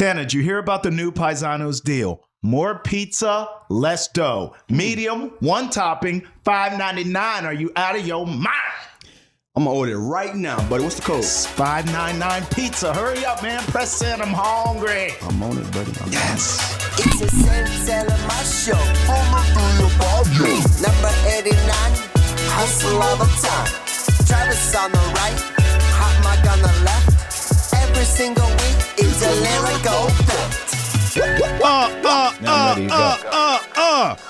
Tana, did you hear about the new Paisanos deal? More pizza, less dough. Medium, one topping, $5.99. Are you out of your mind? I'm gonna order it right now, buddy. What's the code? It's $5.99 pizza. Hurry up, man. Press send. I'm hungry. I'm on it, buddy. Yes. It's a Santana Moss Show. Number 89, hustle all the time. Travis on the right, hot mic on the left. Every single week, it's a lyrical fact.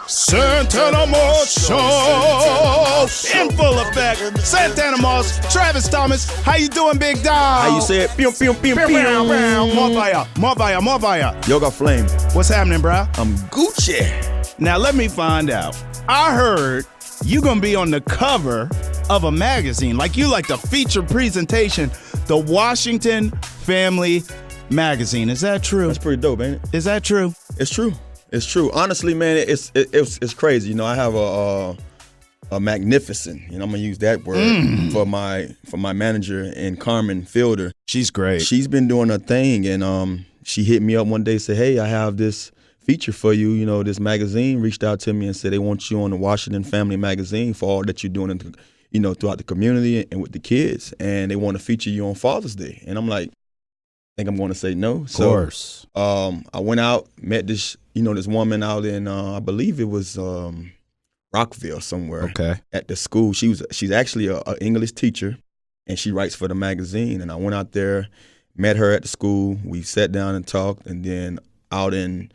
Santana Moss Show. In full effect. Santana Moss, Travis Thomas. How you doing, big dog? How you say it? Pew, pew, pew, pew. More fire. Yoga Flame. What's happening, bro? I'm Gucci. Now, let me find out. I heard you gonna be on the cover of a magazine. Like you like the feature presentation, the Washington Family Magazine. Is that true? That's pretty dope, ain't it? Is that true? It's true. It's true. Honestly, man, it's crazy. You know, I have a magnificent, I'm gonna use that word for my manager and Carmen Fielder. She's great. She's been doing her thing, and she hit me up one day, said, "Hey, I have this feature for you. You know, this magazine reached out to me and said they want you on the Washington Family Magazine for all that you're doing, throughout the community and with the kids, and they want to feature you on Father's Day." And I'm like, I think I'm going to say no. Of course. So I went out, met this woman out in, I believe it was Rockville somewhere. Okay. At the school. She's actually an English teacher, and she writes for the magazine. And I went out there, met her at the school. We sat down and talked, and then out in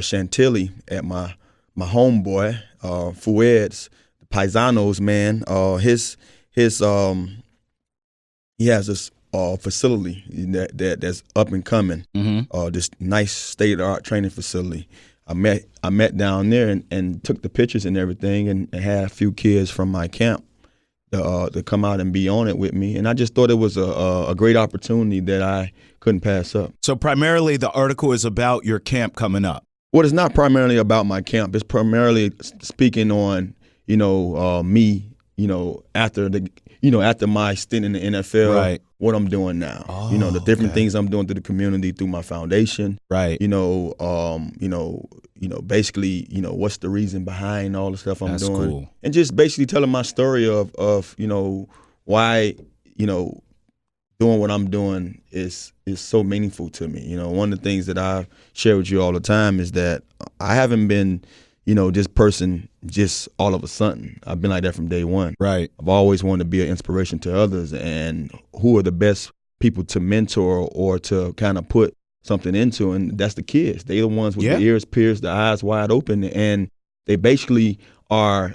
Chantilly at my homeboy, Fued's, the Paisanos, man. He has this facility that's up and coming. This nice state-of-the-art training facility. I met down there and took the pictures and everything, and had a few kids from my camp to come out and be on it with me. And I just thought it was a great opportunity that I couldn't pass up. So primarily the article is about your camp coming up. Well, it's not primarily about my camp. It's primarily speaking on, me, after my stint in the NFL, right, what I'm doing now. Oh, the different things I'm doing through the community, through my foundation. Right. Basically, what's the reason behind all the stuff I'm That's doing. cool. And just basically telling my story of why, doing what I'm doing is so meaningful to me. One of the things that I share with you all the time is that I haven't been, this person just all of a sudden. I've been like that from day one. Right. I've always wanted to be an inspiration to others, and who are the best people to mentor or to kind of put something into, and that's the kids. They're the ones with the ears pierced, the eyes wide open, and they basically are,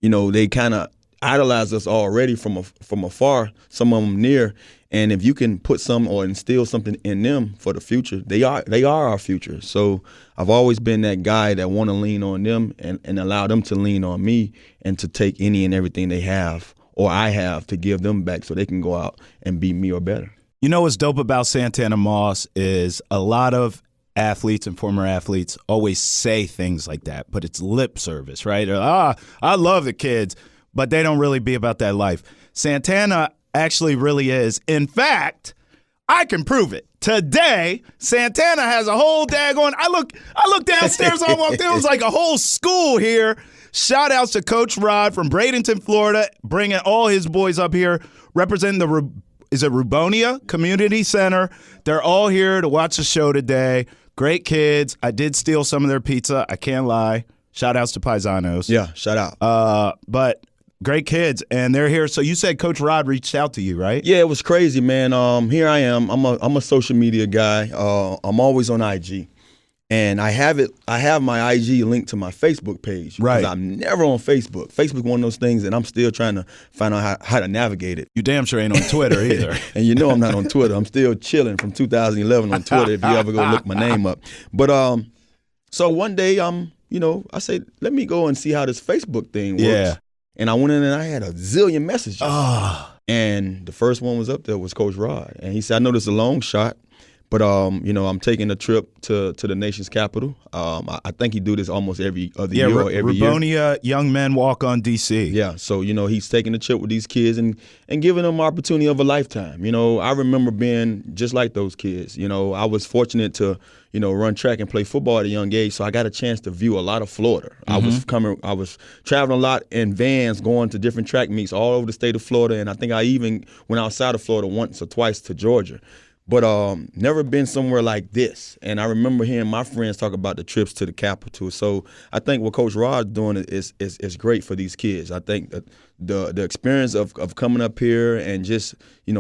they kind of idolize us already from afar, some of them near. And if you can put some or instill something in them for the future, they are our future. So I've always been that guy that want to lean on them and allow them to lean on me, and to take any and everything they have or I have to give them back so they can go out and be me or better. What's dope about Santana Moss is a lot of athletes and former athletes always say things like that, but it's lip service, right? I love the kids, but they don't really be about that life. Santana actually really is. In fact, I can prove it. Today, Santana has a whole daggone. I look downstairs. I walked in. It was like a whole school here. Shout outs to Coach Rod from Bradenton, Florida, bringing all his boys up here, representing the Rubonia Community Center. They're all here to watch the show today. Great kids. I did steal some of their pizza. I can't lie. Shout outs to Paisanos. Yeah, shout out. But great kids, and they're here. So you said Coach Rod reached out to you, right? Yeah, it was crazy, man. Here I am. I'm a social media guy. I'm always on IG, and I have my IG linked to my Facebook page. Right. I'm never on Facebook. Facebook one of those things that I'm still trying to find out how to navigate it. You damn sure ain't on Twitter either. And I'm not on Twitter. I'm still chilling from 2011 on Twitter. If you ever go look my name up. But so one day I said, let me go and see how this Facebook thing works. Yeah. And I went in and I had a zillion messages. And the first one was up there was Coach Rod. And he said, I know this is a long shot, But I'm taking a trip to the nation's capital. I think he do this almost every other year or every year. Rabonia Young Men Walk on DC. Yeah, so he's taking a trip with these kids and giving them opportunity of a lifetime. I remember being just like those kids. I was fortunate to run track and play football at a young age, so I got a chance to view a lot of Florida. Mm-hmm. I was traveling a lot in vans, going to different track meets all over the state of Florida, and I think I even went outside of Florida once or twice to Georgia. But never been somewhere like this. And I remember hearing my friends talk about the trips to the capital. So I think what Coach Rod's doing is great for these kids. I think that the experience of coming up here and just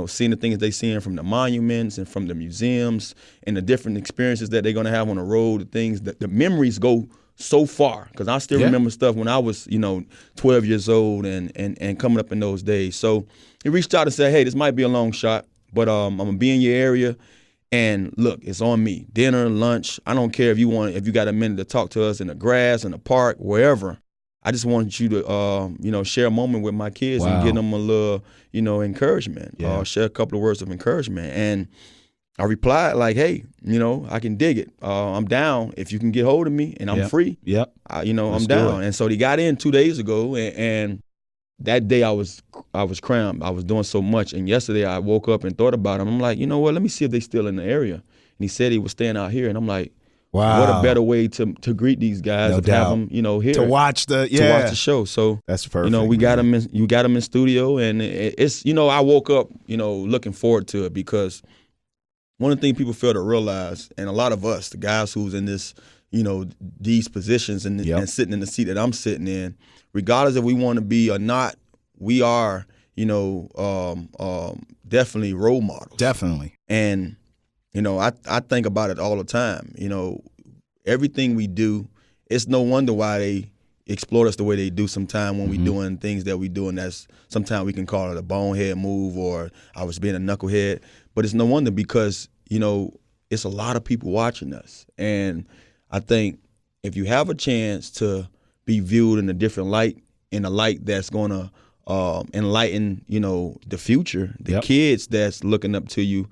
seeing the things they seeing from the monuments and from the museums and the different experiences that they're going to have on the road, the things that the memories go so far. Because I still remember stuff when I was 12 years old and coming up in those days. So he reached out and said, hey, this might be a long shot, but I'm gonna be in your area, and look, it's on me. Dinner, lunch. I don't care if you got a minute to talk to us in the grass, in the park, wherever. I just want you to share a moment with my kids and give them a little encouragement. Share a couple of words of encouragement. And I replied like, hey, I can dig it. I'm down if you can get hold of me and I'm free. Yep. I'm down. And so they got in 2 days ago, and that day I was cramped. I was doing so much. And yesterday I woke up and thought about him. I'm like, you know what? Let me see if they still in the area. And he said he was staying out here. And I'm like, wow, what a better way to greet these guys and have them, here to watch the show. So that's perfect. We got him. You got him in studio, and it's I woke up looking forward to it, because one of the things people fail to realize, and a lot of us, the guys who's in this, these positions and sitting in the seat that I'm sitting in, regardless if we want to be or not, we are, definitely role models. Definitely. And, I think about it all the time. Everything we do, it's no wonder why they exploit us the way they do sometimes when we doing things that we do, and that's sometimes we can call it a bonehead move or I was being a knucklehead. But it's no wonder, because, it's a lot of people watching us. And I think if you have a chance to be viewed in a different light, in a light that's going to enlighten, the future, the kids that's looking up to you,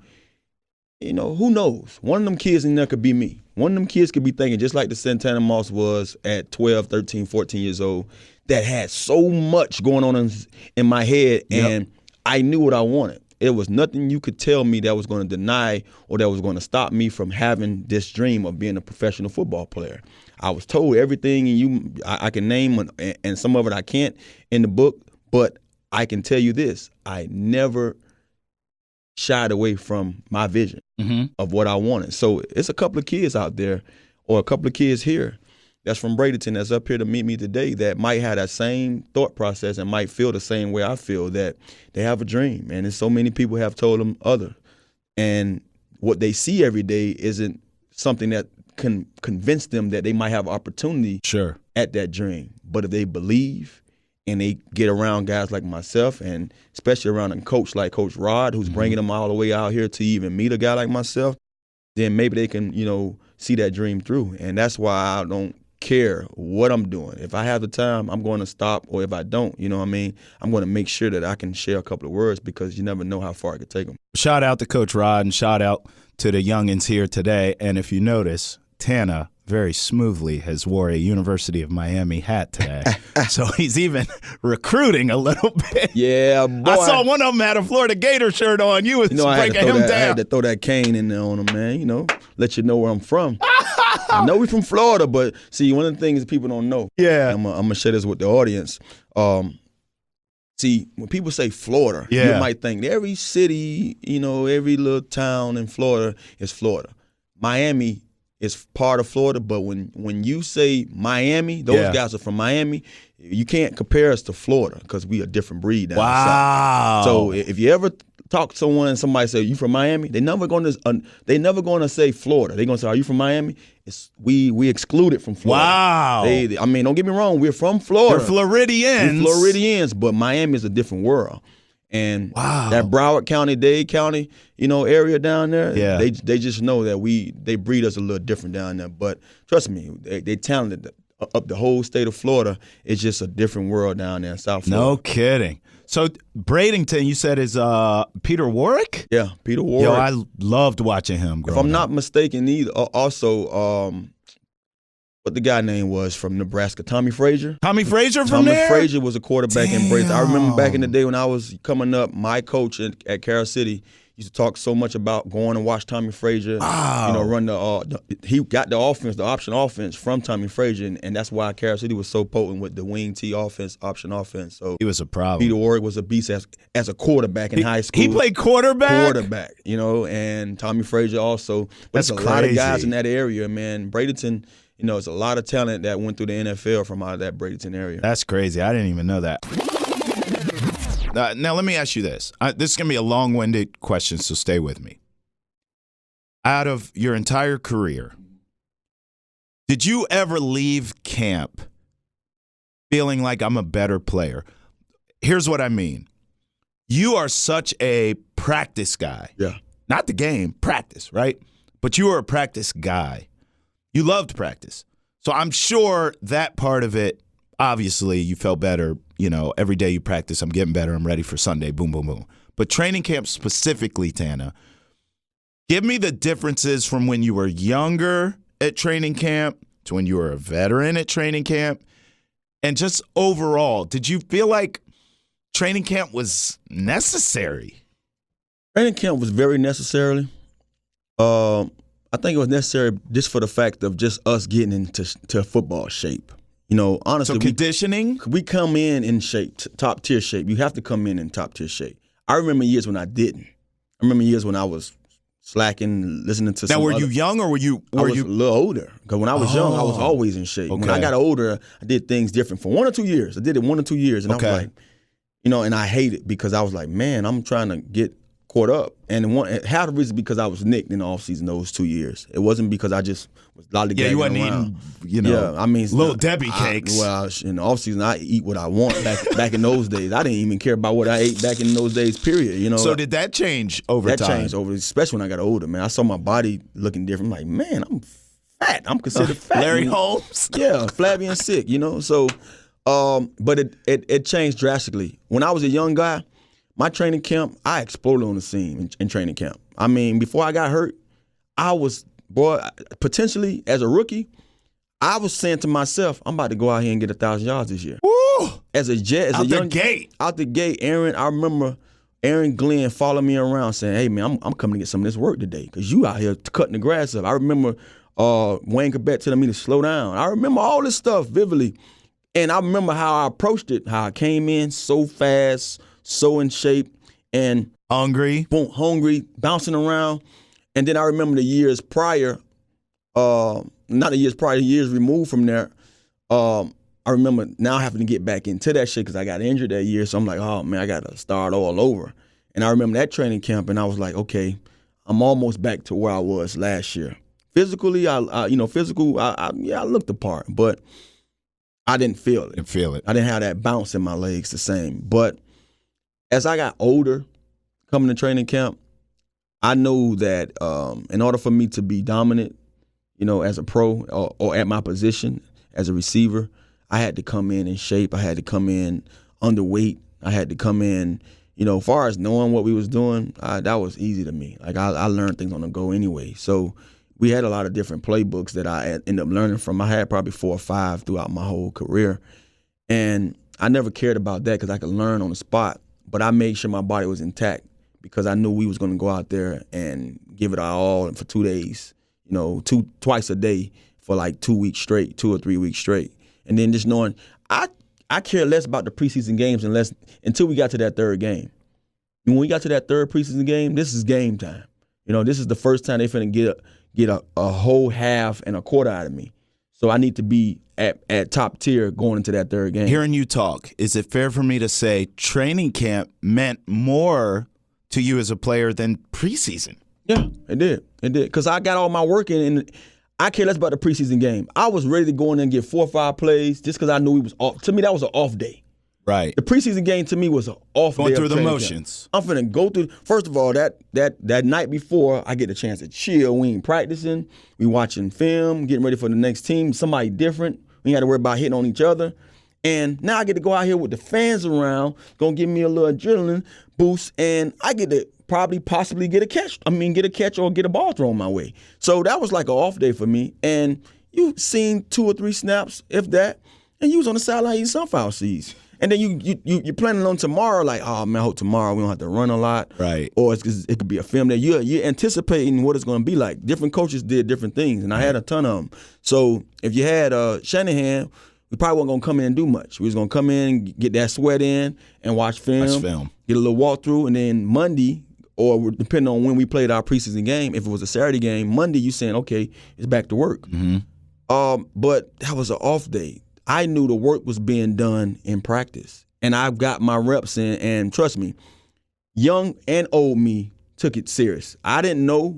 who knows? One of them kids in there could be me. One of them kids could be thinking, just like the Santana Moss was at 12, 13, 14 years old, that had so much going on in my head, and I knew what I wanted. It was nothing you could tell me that was going to deny or that was going to stop me from having this dream of being a professional football player. I was told everything, and I can name, and some of it I can't in the book, but I can tell you this: I never shied away from my vision of what I wanted. So it's a couple of kids out there, or a couple of kids here, that's from Bradenton, that's up here to meet me today, that might have that same thought process and might feel the same way I feel, that they have a dream. And so many people have told them other. And what they see every day isn't something that can convince them that they might have opportunity at that dream. But if they believe and they get around guys like myself, and especially around a coach like Coach Rod, who's bringing them all the way out here to even meet a guy like myself, then maybe they can, see that dream through. And that's why I don't care what I'm doing. If I have the time, I'm going to stop, or if I don't, I'm going to make sure that I can share a couple of words, because you never know how far it could take them. Shout out to Coach Rod, and shout out to the youngins here today. And if you notice, Tana very smoothly has wore a University of Miami hat today. So he's even recruiting a little bit. Yeah, boy. I saw one of them had a Florida Gator shirt on. You was breaking him down. I had to throw that cane in there on him, man, let you know where I'm from. I know we're from Florida, but see, one of the things people don't know. Yeah. I'm going to share this with the audience. See, when people say Florida, you might think every city, every little town in Florida is Florida. Miami is part of Florida, but when you say Miami, those guys are from Miami. You can't compare us to Florida, because we a different breed down south. So if you ever talk to someone and somebody say, you from Miami? They never going to say Florida. They're going to say, are you from Miami? We excluded from Florida. Wow. Don't get me wrong. We're from Florida. They're Floridians. We're Floridians, but Miami is a different world. And that Broward County, Dade County, area down there, they just know that they breed us a little different down there. But trust me, they talented. Up the whole state of Florida, it's just a different world down there in South Florida. No kidding. So Bradenton, you said is Peter Warwick? Yeah, Peter Warwick. Yo, I loved watching him. If I'm not mistaken, either also what the guy name was from Nebraska, Tommy Frazier. Tommy Frazier from there? Tommy Frazier was a quarterback in Bradenton. I remember back in the Damn. day when I was coming up, my coach at Carroll City used to talk so much about going and watch Tommy Frazier. Wow. You know, run he got the offense, the option offense from Tommy Frazier, and that's why Carroll City was so potent with the wing T offense, option offense. So He was a problem. Peter Warwick was a beast as a quarterback in high school. He played quarterback? Quarterback, you know, and Tommy Frazier also. But That's there's a lot of guys crazy. in that area, man. Bradenton, you know, it's a lot of talent that went through the NFL from out of that Bradenton area. That's crazy. I didn't even know that. Now, let me ask you this. This is going to be a long-winded question, so stay with me. Out of your entire career, did you ever leave camp feeling like I'm a better player? Here's what I mean. You are such a practice guy. Yeah. Not the game, practice, right? But you were a practice guy. You loved practice. So I'm sure that part of it, obviously, you felt better. You know, every day you practice, I'm getting better. I'm ready for Sunday. Boom, boom, boom. But training camp specifically, Tana, give me the differences from when you were younger at training camp to when you were a veteran at training camp. And just overall, did you feel like training camp was necessary? Training camp was very necessary. I think it was necessary just for the fact of just us getting into football shape. You know, honestly, So conditioning? we come in shape, top tier shape. You have to come in top tier shape. I remember years when I didn't. I remember years when I was slacking, listening to. Now, were you young or were you? I was a little older because when I was young, I was always in shape. When I Okay. got older, I did things different for 1 or 2 years. I did it 1 or 2 years, and I Okay. was like, you know, and I hate it because I was like, man, I'm trying to get caught up. And half the reason because I was nicked in the offseason those 2 years. It wasn't because I just was lollygagging Yeah, you wasn't around. eating, Yeah, I mean, Little Debbie cakes. In the offseason, I eat what I want. Back in those days, I didn't even care about what I ate back in those days. Period. You know. So did that change over that time? changed over, especially when I got older. Man, I saw my body looking different. I'm like, man, I'm fat. I'm considered fat. Larry you know? Holmes? Yeah, flabby and sick. You know. So, but it changed drastically. When I was a young guy, my training camp, I exploded on the scene in training camp. I mean, before I got hurt, I was, potentially as a rookie, I was saying to myself, I'm about to go out here and get 1,000 yards this year. Woo! As a jet, Out the gate. Out the gate, Aaron, I remember Aaron Glenn following me around saying, hey, man, I'm coming to get some of this work today because you out here cutting the grass up. I remember Wayne Corbett telling me to slow down. I remember all this stuff vividly. And I remember how I approached it, how I came in so fast, so in shape, and Hungry. boom, hungry, bouncing around. And then I remember the years prior, not the years prior, the years removed from there. I remember now having to get back into that shit because I got injured that year. So I'm like, oh man, I got to start all over. And I remember that training camp, and I was like, okay, I'm almost back to where I was last year. Physically, I looked the part, but I didn't feel it. Didn't feel it. I didn't have that bounce in my legs the same. But as I got older, coming to training camp, I know that in order for me to be dominant, you know, as a pro or at my position as a receiver, I had to come in shape. I had to come in underweight. I had to come in, you know, as far as knowing what we was doing, that was easy to me. Like I learned things on the go anyway. So we had a lot of different playbooks that I ended up learning from. I had probably 4 or 5 throughout my whole career. And I never cared about that because I could learn on the spot. But I made sure my body was intact because I knew we was going to go out there and give it our all for 2 days, you know, twice a day for like 2 weeks straight, 2 or 3 weeks straight. And then just knowing I care less about the preseason games until we got to that third game. And when we got to that third preseason game, this is game time. You know, this is the first time they finna get a whole half and a quarter out of me. So I need to be at top tier going into that third game. Hearing you talk, is it fair for me to say training camp meant more to you as a player than preseason? Yeah, it did. It did. Because I got all my work in, and I care less about the preseason game. I was ready to go in there and get 4 or 5 plays just because I knew we was off. To me, that was an off day. Right. The preseason game to me was an off day. Going through of the training motions. camp. I'm finna go through. First of all, that night before, I get a chance to chill. We ain't practicing. We watching film, getting ready for the next team. Somebody different. We ain't got to worry about hitting on each other. And now I get to go out here with the fans around, gonna give me a little adrenaline boost, and I get to possibly get a catch. Get a catch or get a ball thrown my way. So that was like an off day for me. And you seen 2 or 3 snaps, if that, and you was on the sideline eating sunflower seeds. And then you're planning on tomorrow, like, oh man, I hope tomorrow we don't have to run a lot, right? Or it could be a film that you're anticipating what it's going to be like. Different coaches did different things, and I had a ton of them. So if you had Shanahan, we probably wasn't going to come in and do much. We was going to come in, get that sweat in, and watch film, get a little walkthrough, and then Monday, or depending on when we played our preseason game, if it was a Saturday game, Monday you saying, okay, it's back to work. But that was an off day. I knew the work was being done in practice, and I've got my reps in, and trust me, young and old me took it serious. I didn't know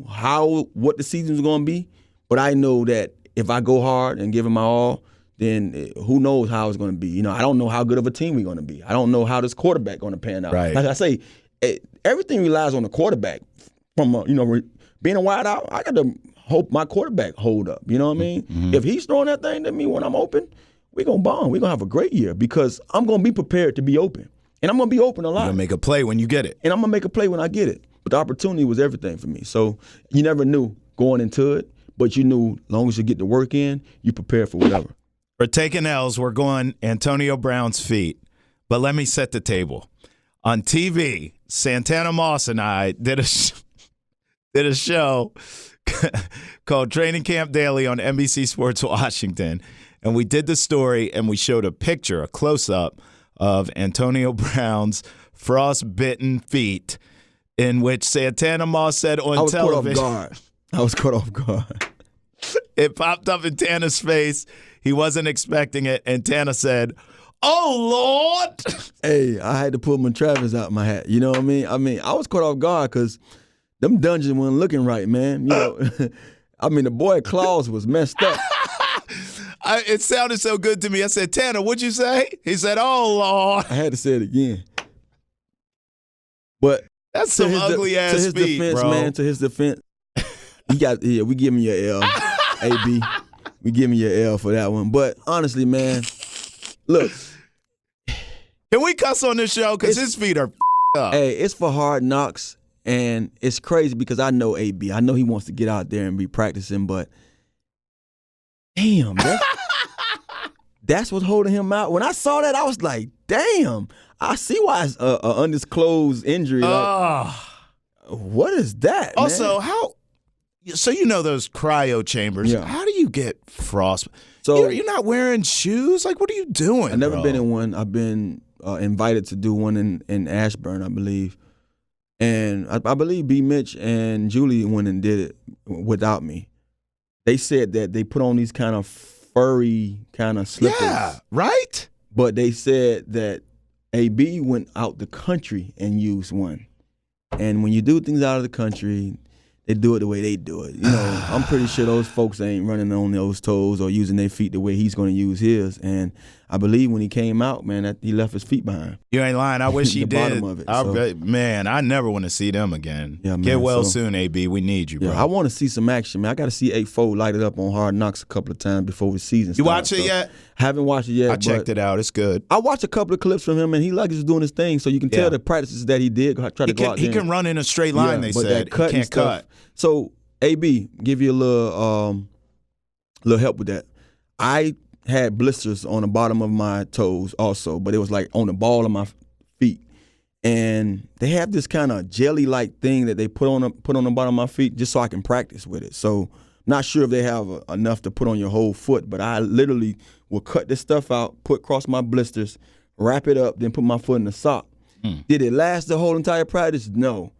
what the season was going to be, but I know that if I go hard and give it my all, then who knows how it's going to be. I don't know how good of a team we're going to be. I don't know how this quarterback going to pan out. Right. Like I say, everything relies on the quarterback. From being a wide out, I got to hope my quarterback hold up. You know what I mean? If he's throwing that thing to me when I'm open, we're going to bomb. We're going to have a great year because I'm going to be prepared to be open. And I'm going to be open a lot. You're going to make a play when you get it. And I'm going to make a play when I get it. But the opportunity was everything for me. So you never knew going into it, but you knew as long as you get the work in, you prepare for whatever. For taking L's, we're going Antonio Brown's feet. But let me set the table. On TV, Santana Moss and I did a show called Training Camp Daily on NBC Sports Washington. And we did the story, and we showed a picture, a close-up of Antonio Brown's frostbitten feet, in which Santana Moss said on television. I was caught off guard. It popped up in Tana's face. He wasn't expecting it, and Tana said, "Oh, Lord." Hey, I had to pull my Travis out my hat. You know what I mean? I was caught off guard because them dungeons weren't looking right, man. The boy claws was messed up. It sounded so good to me. I said, "Tana, what'd you say?" He said, "Oh, Lord." I had to say it again. But that's some ugly-ass feet, defense, bro. Man, to his defense, we give him your L, AB. We give him your L for that one. But honestly, man, look. Can we cuss on this show? Because his feet are up. Hey, it's for Hard Knocks, and it's crazy because I know AB. I know he wants to get out there and be practicing, but damn, that's what's holding him out. When I saw that, I was like, damn, I see why it's an undisclosed injury. What is that, also, man? So those cryo chambers. Yeah. How do you get frost? So you're not wearing shoes? Like, what are you doing? I've never been in one. I've been invited to do one in Ashburn, I believe. And I believe B. Mitch and Julie went and did it without me. They said that they put on these kind of furry kind of slippers. Yeah, right? But they said that AB went out the country and used one. And when you do things out of the country, they do it the way they do it. I'm pretty sure those folks ain't running on those toes or using their feet the way he's going to use his. And I believe when he came out, man, that he left his feet behind. You ain't lying. I wish he the did. Bottom of it, Man, I never want to see them again. Yeah, man, get well soon, AB. We need you, bro. Yeah, I want to see some action, man. I got to see 8-4 lighted up on Hard Knocks a couple of times before the season starts. You watch it yet? Haven't watched it yet. I checked it out. It's good. I watched a couple of clips from him, and he like he's doing his thing, so you can tell the practices that he did try to go out there. He can run in a straight line, they but said. That cut he can't cut. So, AB, give you a little help with that. I had blisters on the bottom of my toes also, but it was like on the ball of my feet. And they have this kind of jelly-like thing that they put on the bottom of my feet just so I can practice with it. So, not sure if they have enough to put on your whole foot, but I literally will cut this stuff out, put across my blisters, wrap it up, then put my foot in the sock. Did it last the whole entire practice? No.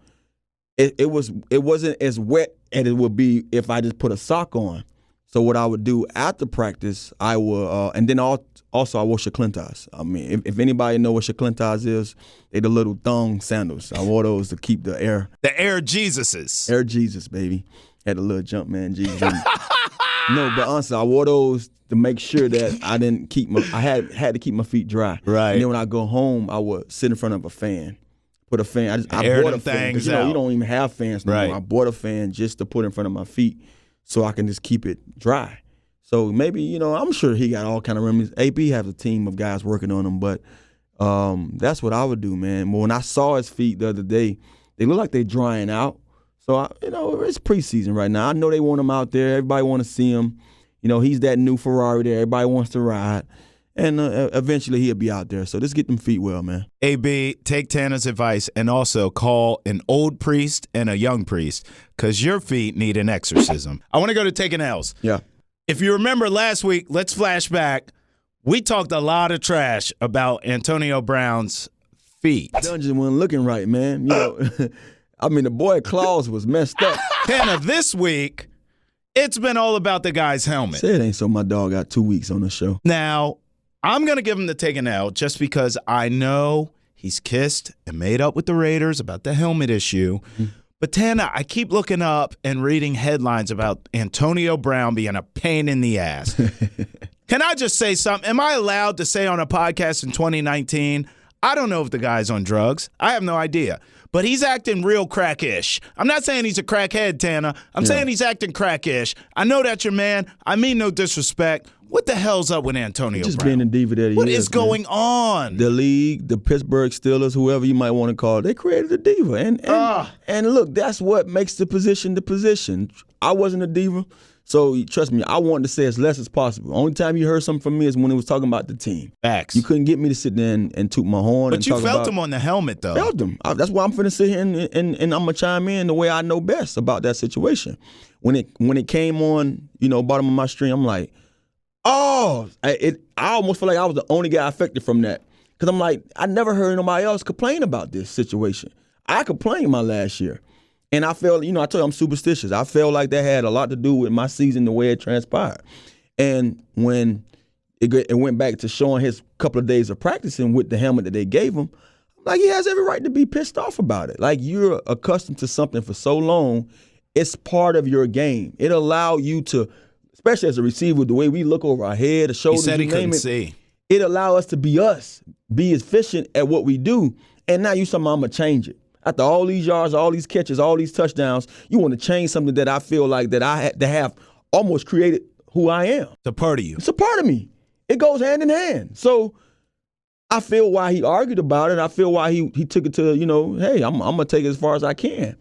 It wasn't as wet as it would be if I just put a sock on. So what I would do after practice, I will, and then also I wore Shaklintas. I mean, if anybody know what Shaklintas is, they're the little thong sandals. I wore those to keep the air. The Air Jesuses. Air Jesus, baby. Had a little Jumpman Jesus. No, but honestly, I wore those to make sure that I didn't I had to keep my feet dry. Right. And then when I go home, I would sit in front of a fan. Put a fan. I bought a fan because you don't even have fans no more. I bought a fan just to put in front of my feet so I can just keep it dry. So maybe, I'm sure he got all kind of remedies. AP has a team of guys working on him, but that's what I would do, man. But when I saw his feet the other day, they look like they're drying out. So, it's preseason right now. I know they want him out there. Everybody want to see him. He's that new Ferrari that everybody wants to ride. And eventually he'll be out there. So just get them feet well, man. AB, take Tana's advice and also call an old priest and a young priest because your feet need an exorcism. I want to go to taking L's. Yeah. If you remember last week, let's flash back. We talked a lot of trash about Antonio Brown's feet. Dungeon wasn't looking right, man. The boy claws was messed up. Tana, this week, it's been all about the guy's helmet. Say it ain't so my dog got 2 weeks on the show. Now, I'm going to give him the take an L just because I know he's kissed and made up with the Raiders about the helmet issue. Mm-hmm. But, Tana, I keep looking up and reading headlines about Antonio Brown being a pain in the ass. Can I just say something? Am I allowed to say on a podcast in 2019, I don't know if the guy's on drugs. I have no idea. But he's acting real crack-ish. I'm not saying he's a crackhead, Tana. I'm saying he's acting crack-ish. I know that's your man. I mean no disrespect. What the hell's up with Antonio Just Brown? being the diva that he is. What is going on? The league, the Pittsburgh Steelers, whoever you might want to call it, they created a diva. And look, that's what makes the position the position. I wasn't a diva, so trust me, I wanted to say as less as possible. Only time you heard something from me is when it was talking about the team. Facts. You couldn't get me to sit there and toot my horn. But you felt him on the helmet, though. Felt him. That's why I'm finna sit here and I'm gonna chime in the way I know best about that situation. When it came on, bottom of my stream, I'm like, I almost feel like I was the only guy affected from that. Because I'm like, I never heard nobody else complain about this situation. I complained my last year. And I felt, I told you I'm superstitious. I felt like that had a lot to do with my season, the way it transpired. And when it went back to showing his couple of days of practicing with the helmet that they gave him, I'm like, he has every right to be pissed off about it. Like, you're accustomed to something for so long, it's part of your game. It allowed you to, especially as a receiver, the way we look over our head, the shoulders, he said he couldn't it, see. It allowed us to be us, be efficient at what we do. And now you somehow I'm going to change it. After all these yards, all these catches, all these touchdowns, you want to change something that I feel like that I had to have almost created who I am. It's a part of you. It's a part of me. It goes hand in hand. So I feel why he argued about it. I feel why he took it to, hey, I'm going to take it as far as I can.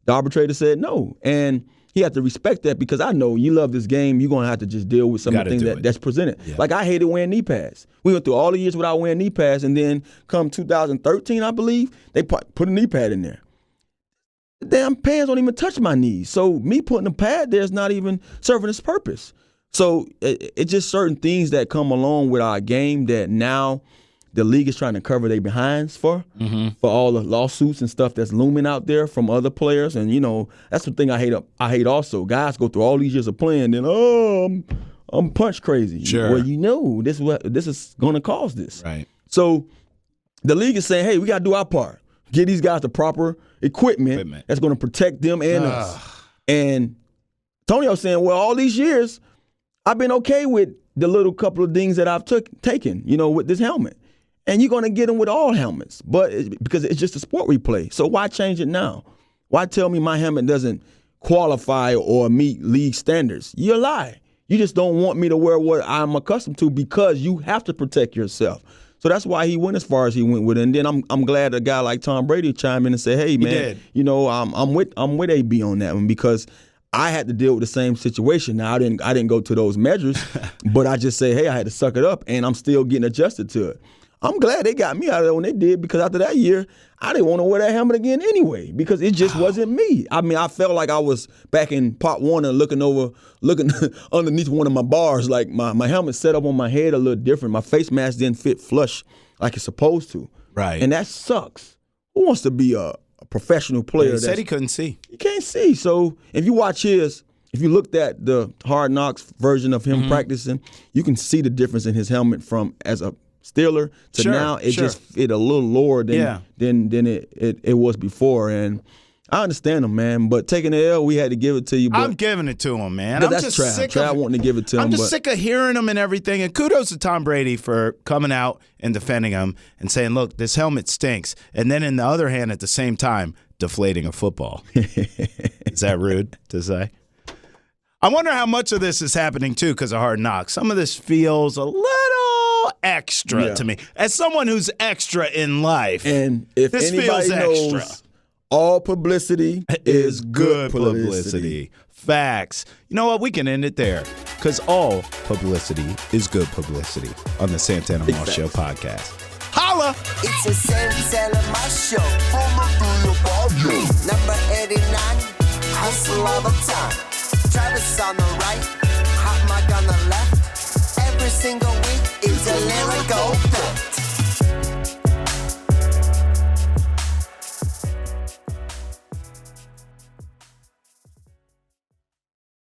The arbitrator said no. And he had to respect that because I know you love this game. You're going to have to just deal with some of the things that's presented. Yeah. Like I hated wearing knee pads. We went through all the years without wearing knee pads, and then come 2013, I believe, they put a knee pad in there. The damn pants don't even touch my knees. So me putting a pad there is not even serving its purpose. So it's just certain things that come along with our game that now the league is trying to cover their behinds for all the lawsuits and stuff that's looming out there from other players. And, that's the thing I hate also. Guys go through all these years of playing, then, I'm punch crazy. Sure. Well, this is going to cause this. Right. So the league is saying, hey, we got to do our part. Get these guys the proper equipment that's going to protect them and us. And Antonio's saying, well, all these years, I've been okay with the little couple of things that I've taken, with this helmet. And you're going to get them with all helmets, because it's just a sport we play. So why change it now? Why tell me my helmet doesn't qualify or meet league standards? You're a lie. You just don't want me to wear what I'm accustomed to because you have to protect yourself. So that's why he went as far as he went with it. And then I'm glad a guy like Tom Brady chimed in and said, hey, man, I'm with AB on that one because I had to deal with the same situation. Now, I didn't go to those measures, but I just say, hey, I had to suck it up, and I'm still getting adjusted to it. I'm glad they got me out of there when they did because after that year, I didn't want to wear that helmet again anyway because it just wasn't me. I mean, I felt like I was back in Part 1 and looking underneath one of my bars, like my helmet set up on my head a little different. My face mask didn't fit flush like it's supposed to. Right. And that sucks. Who wants to be a professional player? He said he couldn't see. You can't see. So if you watch if you looked at the Hard Knocks version of him practicing, you can see the difference in his helmet from as a Steeler to now it just fit a little lower than it was before. And I understand him, man, but taking the L, we had to give it to you. But I'm giving it to him, man. I'm just sick of wanting to give it to him. I'm just sick of hearing him and everything. And kudos to Tom Brady for coming out and defending him and saying, look, this helmet stinks. And then in the other hand, at the same time, deflating a football. Is that rude to say? I wonder how much of this is happening, too, because of Hard Knocks. Some of this feels a little extra to me. As someone who's extra in life, And if this anybody feels knows, extra. all publicity is good publicity. Facts. You know what? We can end it there because all publicity is good publicity on the Santana Moss Show podcast. Holla! It's a Santana Moss Show. Number 89, hustle all the time. Travis on the right, hot mic on the left. Every single week.